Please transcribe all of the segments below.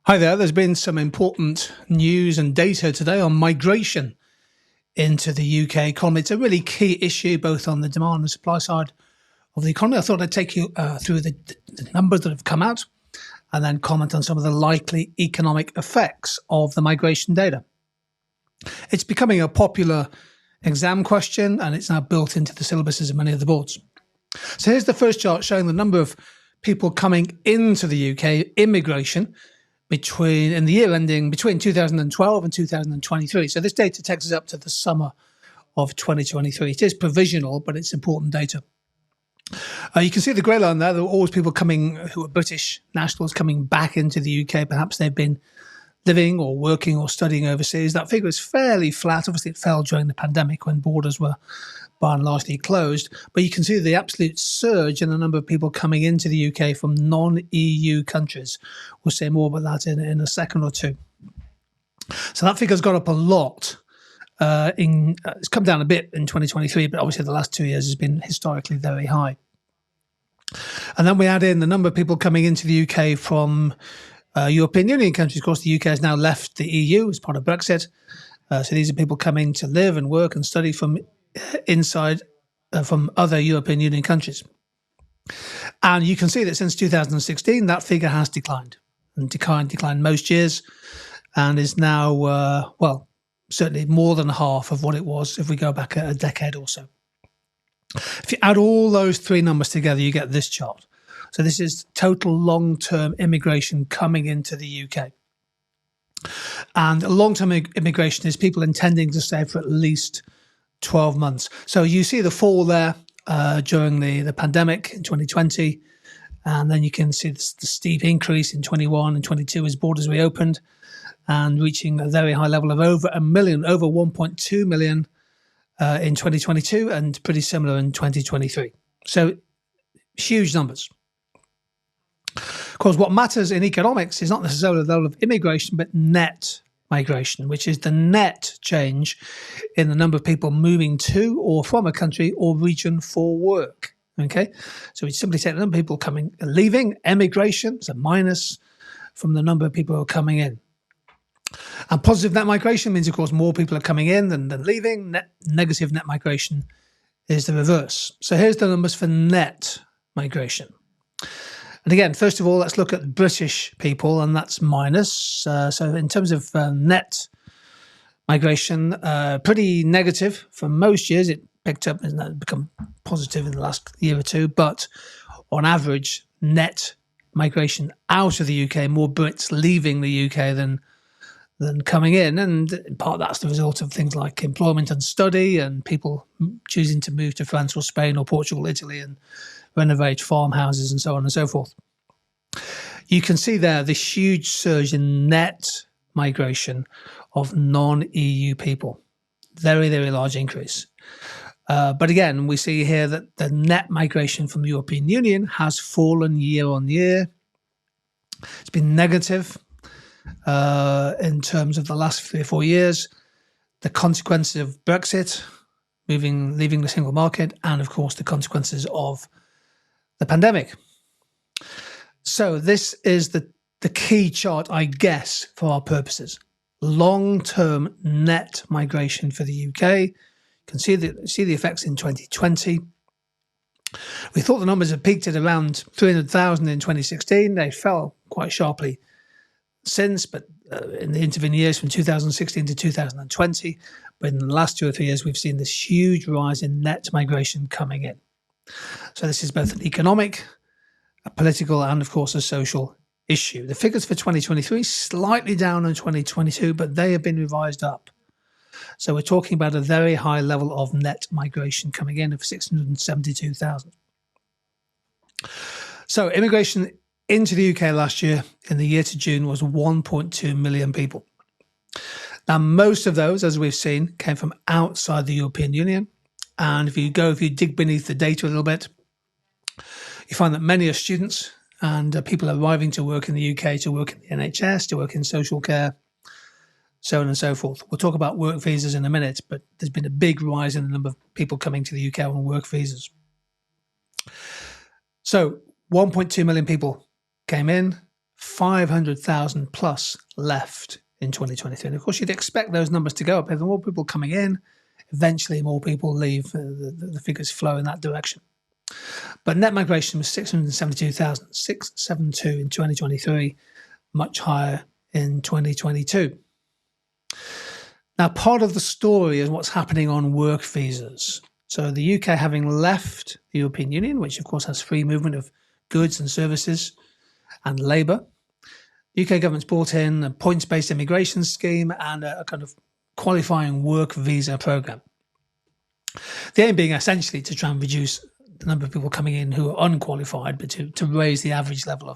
Hi there. There's been some important news and data today on migration into the UK economy. It's a really key issue both on the demand and supply side of the economy. I thought I'd take you through the numbers that have come out and then comment on some of the likely economic effects of the migration data. It's becoming a popular exam question and it's now built into the syllabuses of many of the boards. So here's the first chart showing the number of people coming into the UK, immigration, in the year ending between 2012 and 2023. So this data takes us up to the summer of 2023. It is provisional, but it's important data. You can see the grey line there. There are always people coming who are British nationals coming back into the UK. Perhaps they've been living or working or studying overseas. That figure is fairly flat. Obviously, it fell during the pandemic when borders were by and largely closed. But you can see the absolute surge in the number of people coming into the UK from non-EU countries. We'll say more about that in a second or two. So that figure's gone up a lot. It's come down a bit in 2023, but obviously the last 2 years has been historically very high. And then we add in the number of people coming into the UK from European Union countries. Of course, the UK has now left the EU as part of Brexit. So these are people coming to live and work and study from other European Union countries. And you can see that since 2016, that figure has declined and declined most years and is now, certainly more than half of what it was if we go back a decade or so. If you add all those three numbers together, you get this chart. So this is total long-term immigration coming into the UK. And long-term immigration is people intending to stay for at least 12 months. So you see the fall there during the pandemic in 2020. And then you can see the steep increase in 21 and 22 as borders reopened and reaching a very high level of over 1 million, over 1.2 million in 2022 and pretty similar in 2023. So huge numbers. Of course, what matters in economics is not necessarily the level of immigration, but net migration, which is the net change in the number of people moving to or from a country or region for work. Okay, so we simply take the number of people leaving, emigration is a minus from the number of people who are coming in. And positive net migration means, of course, more people are coming in than leaving. Negative net migration is the reverse. So here's the numbers for net migration. And again, first of all, let's look at British people, and that's minus. So in terms of net migration, pretty negative for most years. It picked up and become positive in the last year or two. But on average, net migration out of the UK, more Brits leaving the UK than coming in. And in part, that's the result of things like employment and study and people choosing to move to France or Spain or Portugal, Italy, and renovate farmhouses and so on and so forth. You can see there this huge surge in net migration of non-EU people. Very, very large increase. But again, we see here that the net migration from the European Union has fallen year on year. It's been negative in terms of the last 3 or 4 years. The consequences of Brexit, leaving the single market, and of course the consequences of the pandemic. So this is the key chart, I guess, for our purposes. Long-term net migration for the UK. You can see the effects in 2020. We thought the numbers had peaked at around 300,000 in 2016. They fell quite sharply since, but in the intervening years from 2016 to 2020. But in the last 2 or 3 years, we've seen this huge rise in net migration coming in. So this is both an economic, a political, and of course a social issue. The figures for 2023 slightly down on 2022, but they have been revised up. So we're talking about a very high level of net migration coming in of 672,000. So immigration into the UK last year in the year to June was 1.2 million people. Now, most of those, as we've seen, came from outside the European Union. And if you dig beneath the data a little bit, you find that many are students and people arriving to work in the UK, to work in the NHS, to work in social care, so on and so forth. We'll talk about work visas in a minute, but there's been a big rise in the number of people coming to the UK on work visas. So 1.2 million people came in. 500,000 plus left in 2023. And of course, you'd expect those numbers to go up. If there are more people coming in, eventually more people leave. The figures flow in that direction. But net migration was 672,672 in 2023, much higher in 2022. Now, part of the story is what's happening on work visas. So the UK having left the European Union, which of course has free movement of goods and services and labour, the UK government's brought in a points-based immigration scheme and a kind of qualifying work visa programme. The aim being essentially to try and reduce the number of people coming in who are unqualified, but to raise the average level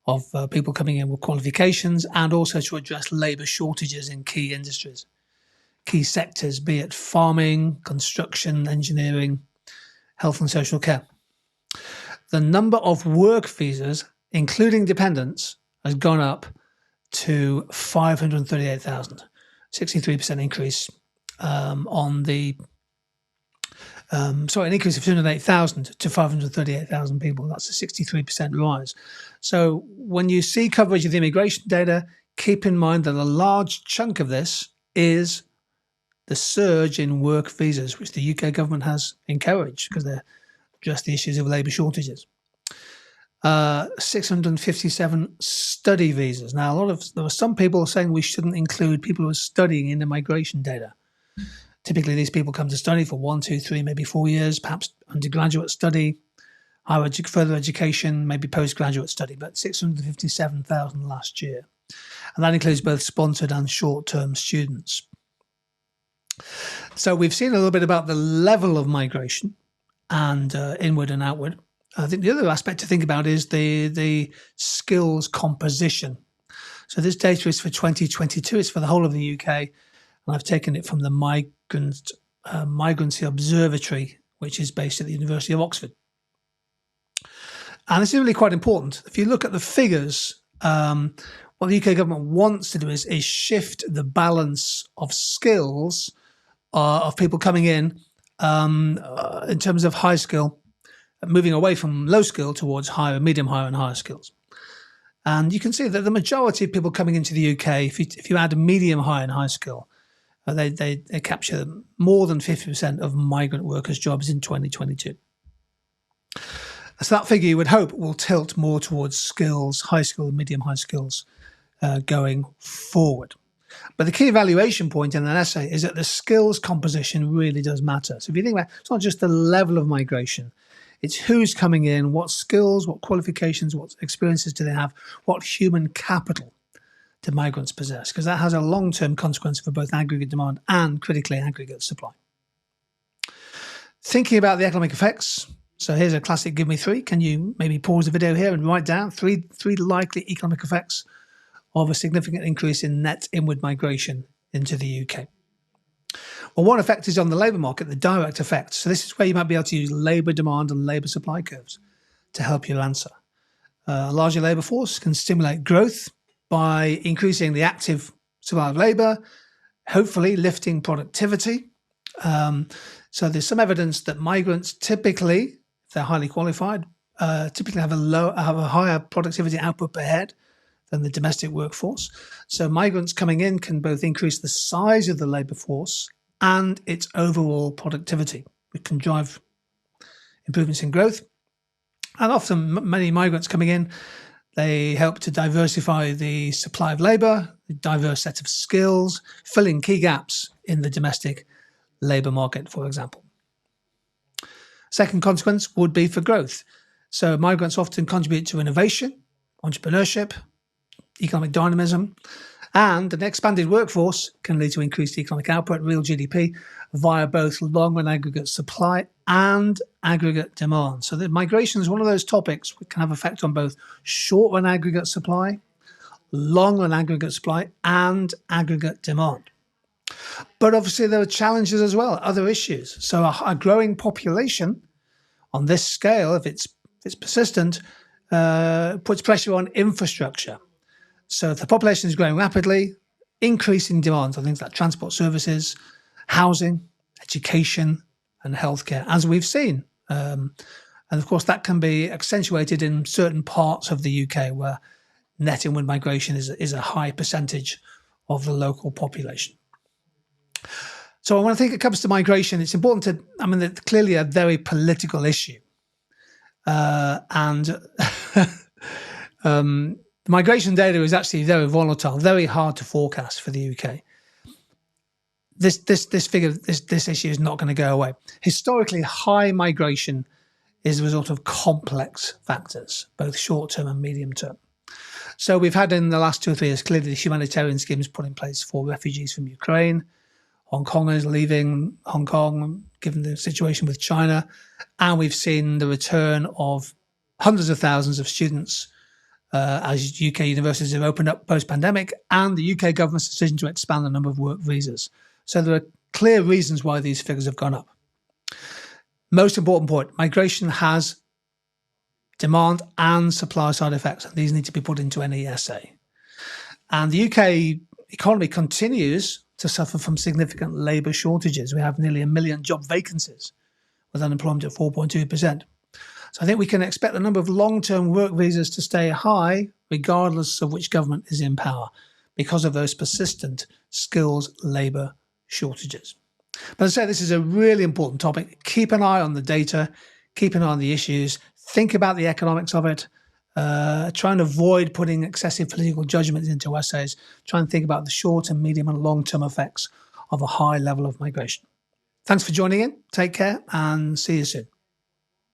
of people coming in with qualifications, and also to address labour shortages in key industries, key sectors, be it farming, construction, engineering, health and social care. The number of work visas, including dependents, has gone up to 538,000, 63% increase an increase of 208,000 to 538,000 people. That's a 63% rise. So when you see coverage of the immigration data, keep in mind that a large chunk of this is the surge in work visas, which the UK government has encouraged because they address the issues of labour shortages. 657 study visas. Now, there are some people saying we shouldn't include people who are studying in the migration data. Typically, these people come to study for 1, 2, 3, maybe 4 years, perhaps undergraduate study, further education, maybe postgraduate study, but 657,000 last year. And that includes both sponsored and short-term students. So we've seen a little bit about the level of migration and inward and outward. I think the other aspect to think about is the skills composition. So this data is for 2022. It's for the whole of the UK. And I've taken it from the Migrancy Observatory, which is based at the University of Oxford. And this is really quite important. If you look at the figures, what the UK government wants to do is shift the balance of skills of people coming in terms of high skill, moving away from low skill towards higher, medium, higher and higher skills. And you can see that the majority of people coming into the UK, if you add a medium, high and high skill, they capture more than 50% of migrant workers' jobs in 2022. So that figure you would hope will tilt more towards skills, high skill, medium, high skills going forward. But the key evaluation point in an essay is that the skills composition really does matter. So if you think about it, it's not just the level of migration, it's who's coming in, what skills, what qualifications, what experiences do they have, what human capital do migrants possess, because that has a long-term consequence for both aggregate demand and critically aggregate supply. Thinking about the economic effects, so here's a classic give me three. Can you maybe pause the video here and write down three likely economic effects of a significant increase in net inward migration into the UK? Well, one effect is on the labour market, the direct effect. So this is where you might be able to use labour demand and labour supply curves to help you answer. A larger labour force can stimulate growth by increasing the active supply of labour, hopefully lifting productivity. So there's some evidence that migrants typically, if they're highly qualified, typically have a higher productivity output per head than the domestic workforce. So migrants coming in can both increase the size of the labour force and its overall productivity, which can drive improvements in growth. And often many migrants coming in, they help to diversify the supply of labour, a diverse set of skills, filling key gaps in the domestic labour market, for example. Second consequence would be for growth. So migrants often contribute to innovation, entrepreneurship, economic dynamism, and an expanded workforce can lead to increased economic output, real GDP, via both long run aggregate supply and aggregate demand. So the migration is one of those topics which can have effect on both short run aggregate supply, long run aggregate supply, and aggregate demand. But obviously there are challenges as well, other issues. So a growing population on this scale, if it's persistent, puts pressure on infrastructure. So if the population is growing rapidly, increasing demands on things like transport services, housing, education, and healthcare, as we've seen. And of course, that can be accentuated in certain parts of the UK where net inward migration is a high percentage of the local population. So when I think it comes to migration, it's important it's clearly a very political issue. And the migration data is actually very volatile, very hard to forecast for the UK. This issue is not going to go away. Historically, high migration is the result of complex factors, both short-term and medium-term. So we've had in the last 2 or 3 years, clearly the humanitarian schemes put in place for refugees from Ukraine, Hong Kongers leaving Hong Kong, given the situation with China, and we've seen the return of hundreds of thousands of students as UK universities have opened up post-pandemic, and the UK government's decision to expand the number of work visas. So there are clear reasons why these figures have gone up. Most important point, migration has demand and supply side effects, and these need to be put into any essay. And the UK economy continues to suffer from significant labour shortages. We have nearly 1 million job vacancies with unemployment at 4.2%. So I think we can expect the number of long-term work visas to stay high, regardless of which government is in power, because of those persistent skills labour shortages. But as I say, this is a really important topic. Keep an eye on the data, keep an eye on the issues, think about the economics of it, try and avoid putting excessive political judgments into essays, try and think about the short and medium and long-term effects of a high level of migration. Thanks for joining in, take care, and see you soon.